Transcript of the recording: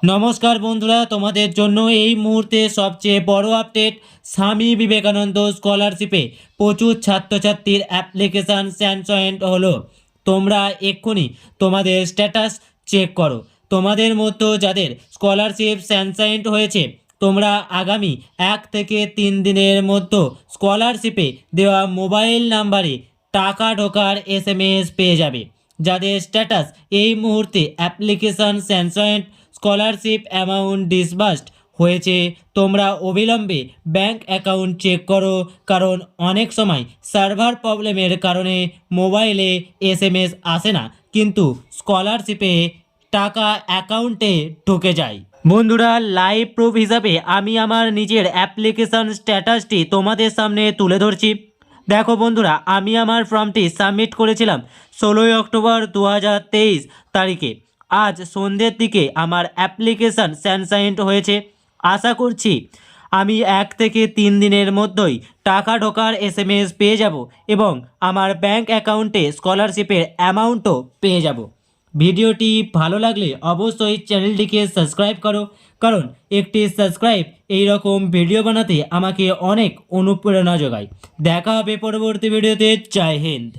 নমস্কার বন্ধুরা, তোমাদের জন্য এই মুহূর্তে সবচেয়ে বড় আপডেট। স্বামী বিবেকানন্দ স্কলারশিপে প্রচুর ছাত্রছাত্রীর অ্যাপ্লিকেশান স্যাংশন হলো। তোমরা এক্ষুনি তোমাদের স্ট্যাটাস চেক করো। তোমাদের মধ্যে যাদের স্কলারশিপ স্যাংশন হয়েছে, তোমরা আগামী 1 থেকে 3 দিনের মধ্যে স্কলারশিপে দেওয়া মোবাইল নাম্বারে টাকা ঢোকার SMS পেয়ে যাবে। যাদের স্ট্যাটাস এই মুহূর্তে application sanction scholarship amount disbursed হয়েছে, তোমরা অবিলম্বে ব্যাংক অ্যাকাউন্ট চেক করো, কারণ অনেক সময় সার্ভার প্রবলেমের কারণে মোবাইলে SMS আসে না, কিন্তু স্কলারশিপে টাকা অ্যাকাউন্টে ঢুকে যায়। বন্ধুরা, লাইভ প্রুফ হিসাবে আমি আমার নিজের অ্যাপ্লিকেশান স্ট্যাটাসটি তোমাদের সামনে তুলে ধরছি। দেখো বন্ধুরা, আমি আমার ফর্মটি সাবমিট করেছিলাম 16ই অক্টোবর 2023 তারিখে। আজ সন্ধ্যের দিকে আমার অ্যাপ্লিকেশান স্যাংশন হয়েছে। আশা করছি আমি 1 থেকে 3 দিনের মধ্যেই টাকা ঢোকার SMS পেয়ে যাব এবং আমার ব্যাংক অ্যাকাউন্টে স্কলারশিপের অ্যামাউন্টও পেয়ে যাব। ভিডিওটি ভালো লাগলে অবশ্যই চ্যানেলটিকে সাবস্ক্রাইব করো, কারণ একটি সাবস্ক্রাইব এই রকম ভিডিও বানাতে আমাকে অনেক অনুপ্রেরণা যোগায়। দেখা হবে পরবর্তী ভিডিওতে। জয় হিন্দ।